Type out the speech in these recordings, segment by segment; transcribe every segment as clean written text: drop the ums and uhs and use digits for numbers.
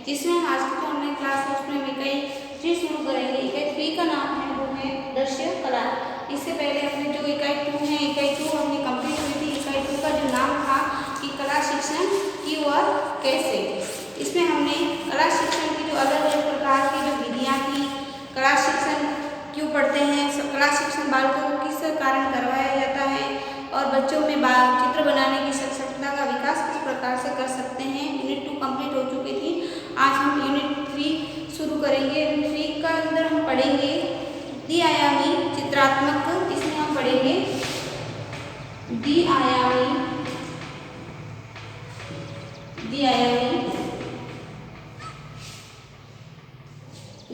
जिसमें हम आज की जो ऑनलाइन क्लास है उसमें हम इकाई 3 शुरू करेंगे। इकाई 3 का नाम है वो है दृश्य कला। इससे पहले हमने जो इकाई 2 है, इकाई 2 हमने कंप्लीट हुई थी। इकाई 2 का जो नाम था कि कला शिक्षण क्यों और कैसे। इसमें हमने कला शिक्षण की जो अलग अलग प्रकार की जो विधियाँ थी, कला शिक्षण क्यों पढ़ते हैं, कला शिक्षण बालकों को किस कारण करवाया जाता है और बच्चों में चित्र बनाने की क्षमता का विकास किस प्रकार से कर सकते हैं। यूनिट 2 कंप्लीट हो चुकी थी। आज हम यूनिट 3 शुरू करेंगे। यूनिट 3 का अंदर हम पढ़ेंगे द्विआयामी चित्रात्मक। इसमें हम पढ़ेंगे द्विआयामी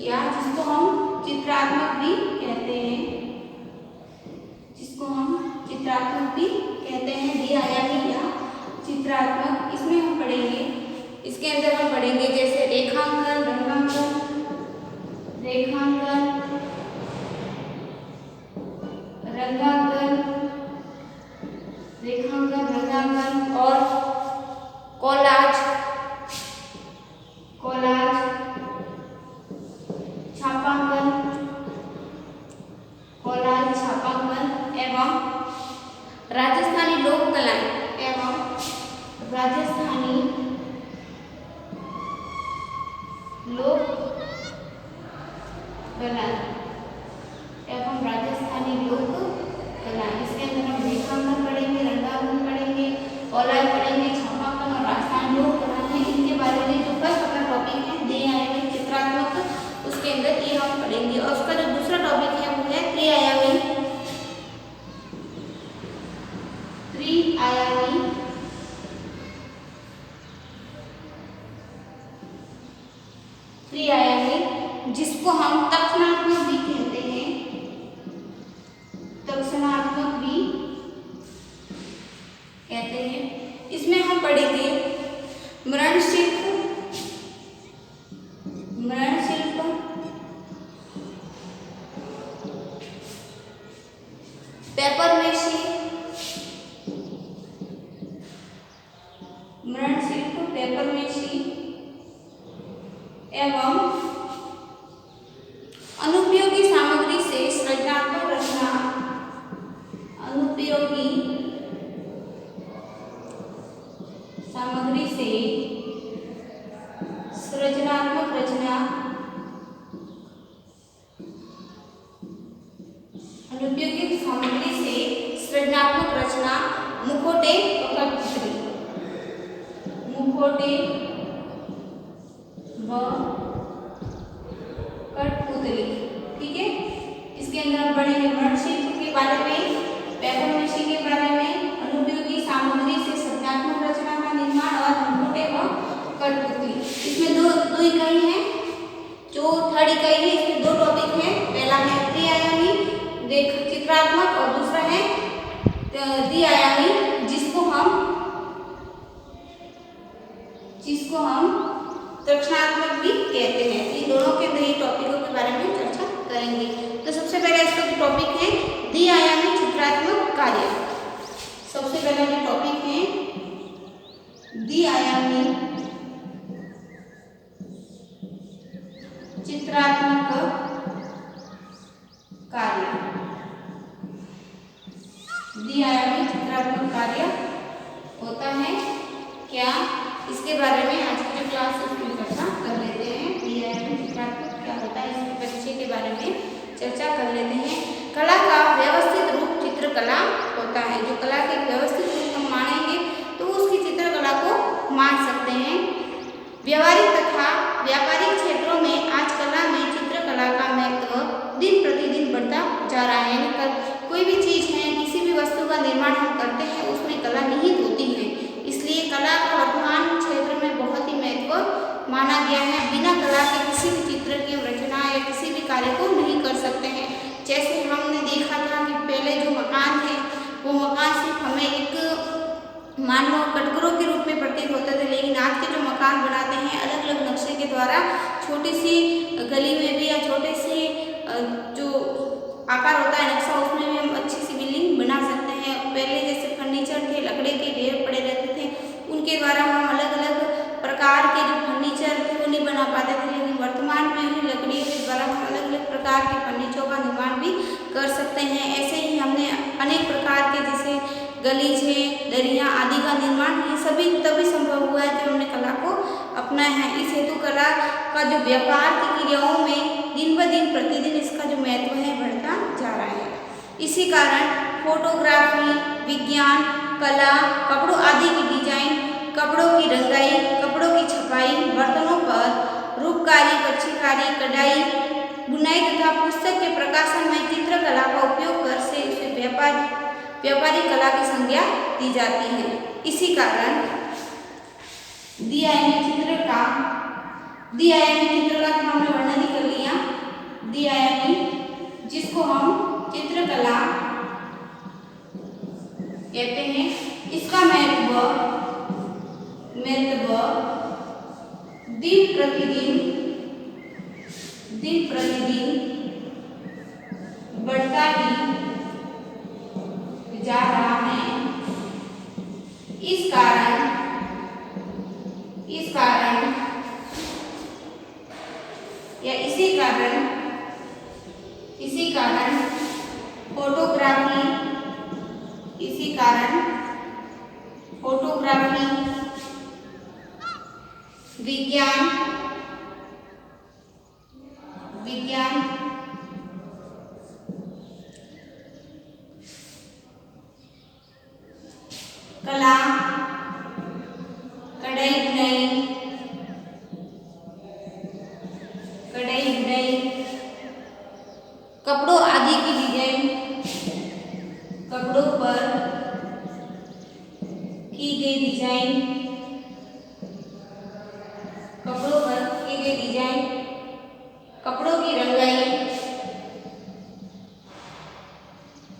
या जिसको हम चित्रात्मक भी कहते हैं, द्विआयामी या चित्रात्मक। इसमें हम पढ़ेंगे, इसके अंदर हम पढ़ेंगे जैसे रेखांकन, रंगांकन और कोलाज, छापांकन एवं राजस्थानी लोक कलाएं इसके अंदर हम रेखांकन पढ़ेंगे, रंगांकन पढ़ेंगे, कोलाज पढ़ेंगे, छापांकन और राजस्थानी लोक कलाएं। इनके बारे में जो फर्स्ट अपना टॉपिक है द्विआयामी चित्रात्मक, उसके अंदर ये हम पढ़ेंगे। और उसका जो दूसरा टॉपिक है वो है त्रिआयामी जिसको हम तक्षणात्मक भी कहते हैं, इसमें हम पढ़ेंगे मृणशिल्प, पेपरमेशी, एवं अनुपयोगी सामग्री से सृजनात्मक रचना, मुखौटे व कठपुतली। ठीक है, इसके अंदर हम पढ़ेंगे मृणशिल्प के बारे में, पेपरमेशी के बारे में, अनुपयोगी सामग्री से सृजनात्मक रचना का निर्माण और मुखौटे व कठपुतली। इसमें दो इकाई है। जो थर्ड इकाई है इसमें दो टॉपिक है। पहला है त्रिआयामी चित्रात्मक और दूसरा है द्विआयामी जिसको हम तक्षणात्मक भी कहते हैं। इन दोनों के दो टॉपिकों के बारे में चर्चा करेंगे। तो सबसे पहले इसका जो टॉपिक है द्विआयामी चित्रात्मक कार्य। सबसे पहला जो टॉपिक है द्विआयामी चित्रात्मक कार्य। द्विआयामी चित्रात्मक कार्य होता है क्या, इसके बारे में आज की जो क्लास है उसमें चर्चा कर लेते हैं। द्विआयामी चित्रात्मक क्या होता है इसके परिचय के बारे में चर्चा कर लेते हैं। कला का व्यवस्थित रूप चित्रकला होता है। जो कला के व्यवस्थित रूप हम मानेंगे तो उसकी चित्रकला को मान सकते हैं। व्यावहारिक तथा व्यापारिक क्षेत्रों में आज कला में चित्रकला का महत्व दिन प्रतिदिन बढ़ता जा रहा है। कोई भी चीज है, किसी भी वस्तु का निर्माण हम करते हैं उसमें कला निहित होती है। इसलिए कला का वर्तमान क्षेत्र में बहुत ही महत्व माना गया है। बिना कला के किसी भी चित्र की रचना या किसी भी कार्य को नहीं कर सकते हैं। जैसे हमने देखा था कि पहले जो मकान है वो मकान सिर्फ हमें एक मान लो कटघरों के रूप में प्रतीत होते थे, लेकिन आज के जो मकान बनाते हैं अलग अलग नक्शे के द्वारा, छोटी सी गली में भी या छोटे से जो आकार होता है नक्शा उसमें भी हम अच्छी सी बिल्डिंग बना सकते हैं। पहले जैसे फर्नीचर थे, लकड़े के ढेर पड़े रहते थे, उनके द्वारा हम अलग अलग प्रकार के जो फर्नीचर थे उन्हें गलीचे, दरिया आदि का निर्माण ये सभी तभी संभव हुआ है जब हमने कला को अपनाया है। इस हेतु कला का जो व्यापार की क्रियाओं में दिन ब दिन प्रतिदिन इसका जो महत्व है बढ़ता जा रहा है। इसी कारण फोटोग्राफी, विज्ञान, कला, कपड़ों आदि की डिजाइन, कपड़ों की रंगाई, कपड़ों की छपाई, बर्तनों पर रूपकारी, पक्षीकारी, कढ़ाई, बुनाई तथा पुस्तक के प्रकाशन में चित्रकला का उपयोग कर से उसे व्यापारिक कला की संज्ञा दी जाती है। इसी कारण द्विआयामी चित्रकला का हमने वर्णन ही कर लिया। द्विआयामी जिसको हम चित्रकला कहते हैं, इसका महत्व दिन प्रतिदिन बढ़ता ही जा रहा है। इस कारण फोटोग्राफी, विज्ञान, कला, कढ़ाई बुनाई, कपड़ों आदि की डिजाइन, कपड़ों पर की गई डिजाइन, कपड़ों की रंगाई,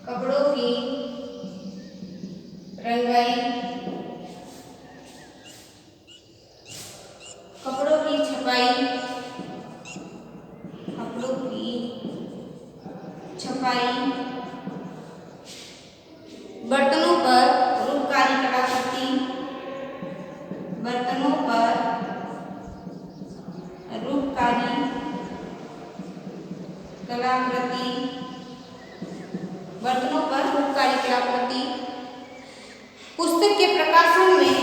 कपड़ों की छपाई, बर्तनों पर रूपकारी कलाकृति, बर्तनों पर रूपकारी कलाकृति, पुस्तक के प्रकाशन में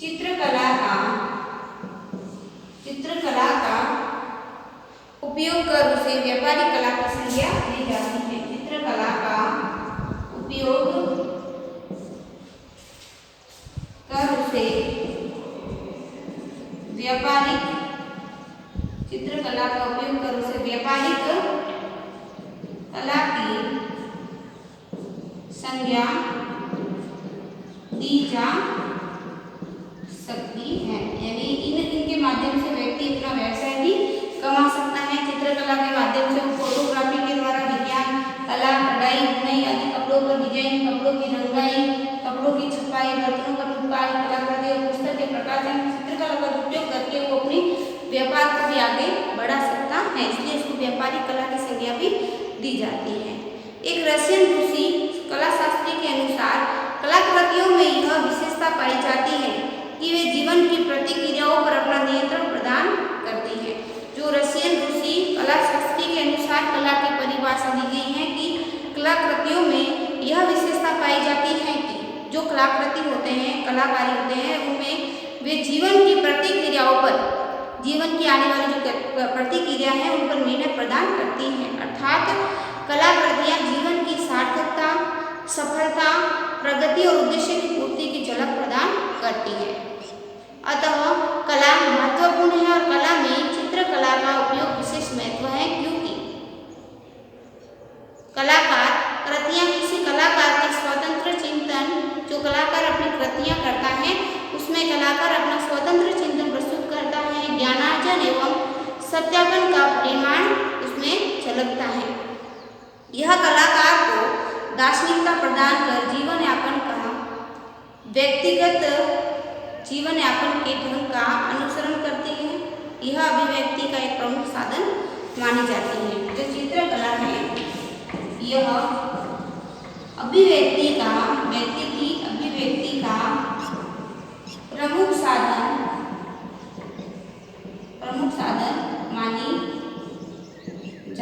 चित्रकला का उपयोग कर उसे व्यापारिक कला की संज्ञा दी जाती है। चित्रकला का उपयोग कर उसे व्यापारिक कला की संज्ञा दी जा सकती है। यानी इनके माध्यम से व्यक्ति अपना व्यवसाय भी कमा सकता है। चित्रकला के माध्यम से फोटोग्राफी के द्वारा विज्ञान, कला, कढ़ाई, बुनाई आदि, कपड़ों पर डिजाइन, कपड़ों की रंगाई, कपड़ों की छपाई, बर्तनों पर रूपकारी कलाकृति और पुस्तक के प्रकाशन, चित्रकला का उपयोग करके वो अपनी व्यापार को भी आगे बढ़ा सकता है। इसलिए इसको व्यापारिक कला की संज्ञा भी दी जाती है। एक रशियन रूसी कला शास्त्री के अनुसार कलाकृतियों में यह विशेषता पाई जाती है कि वे जीवन की प्रतिक्रियाओं पर अपना नियंत्रण प्रदान करती है। जो रशियन रूसी कला शास्त्री के अनुसार कला की परिभाषा दी गई है कि कलाकृतियों में यह विशेषता पाई जाती है कि जो कलाकृति होते हैं, कलाकारी होते हैं, उनमें वे जीवन की प्रतिक्रियाओं पर, जीवन की आने वाली जो प्रतिक्रिया है उन पर निर्णय प्रदान करती हैं। अर्थात कलाकृतियाँ जीवन की सार्थकता, सफलता, प्रगति और उद्देश्य की पूर्ति की झलक प्रदान करती है। अतः कला महत्वपूर्ण है और कला में चित्रकला का उपयोग विशेष महत्व है, क्योंकि कृतियाँ किसी कलाकार के स्वतंत्र चिंतन, जो कलाकार अपनी कृतियाँ करता है उसमें कलाकार अपना स्वतंत्र चिंतन प्रस्तुत करता है, ज्ञानार्जन एवं सत्यापन का परिमाण उसमें झलकता है। यह कलाकार को दार्शनिकता प्रदान कर जीवन यापन का, व्यक्तिगत जीवन यापन के ढंग का अनुसरण करती है। यह अभिव्यक्ति का एक प्रमुख साधन मानी जाती है। जो चित्रकला है यह अभिव्यक्ति का प्रमुख साधन मानी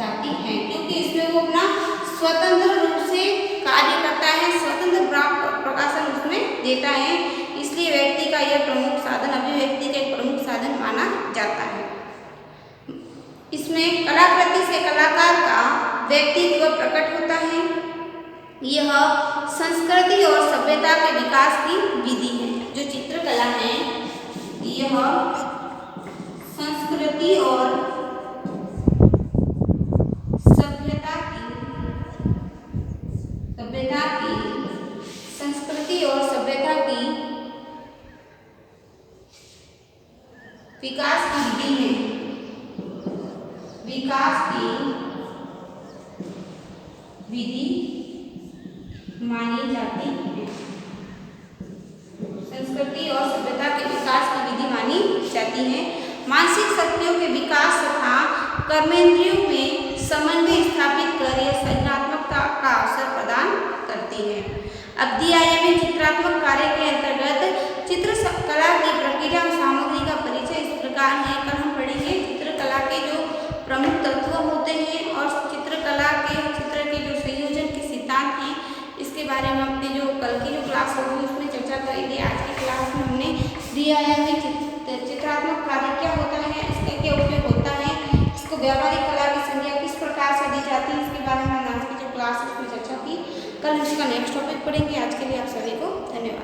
जाती हैं, क्योंकि इसमें वो अपना स्वतंत्र रूप से कार्य करता है, स्वतंत्र प्रकाशन उसमें देता है, इसलिए व्यक्ति का यह प्रमुख साधन, अभिव्यक्ति का एक प्रमुख साधन माना जाता है। इसमें कलाकृति से कलाकार का व्यक्तित्व प्रकट होता है। यह संस्कृति और सभ्यता के विकास की विधि है। जो चित्रकला है यह संस्कृति और संस्कृति और सभ्यता की विकास की विधि है, विकास की विधि मानी जाती है। संस्कृति और सभ्यता के विकास की विधि मानी जाती है। मानसिक शक्तियों के विकास तथा कर्मेंद्रियों में समन्वय स्थापित कर यह सृजनात्मकता का अवसर प्रदान करती है। अध्याय चित्रात्मक कार्य के अंतर्गत चित्रकला की प्रक्रिया और सामग्री का परिचय इस प्रकार है। कल हम पढ़ेंगे चित्रकला के जो प्रमुख तत्व होते हैं और चित्रकला के चित्र के जो संयोजन के सिद्धांत हैं, इसके बारे में अपने जो कल की जो क्लास होगी उसमें चर्चा करेंगे। आज की क्लास में हमने द्विआयामी चित्रात्मक कार्य क्या होता है, इसका क्या उपयोग होता है, इसको व्यावहारिक कला की संज्ञा किस प्रकार से दी जाती है, इसके बारे में आज की जो क्लास उसमें चर्चा की। कल हम इसका नेक्स्ट टॉपिक पढ़ेंगे। आज के लिए आप सभी को धन्यवाद।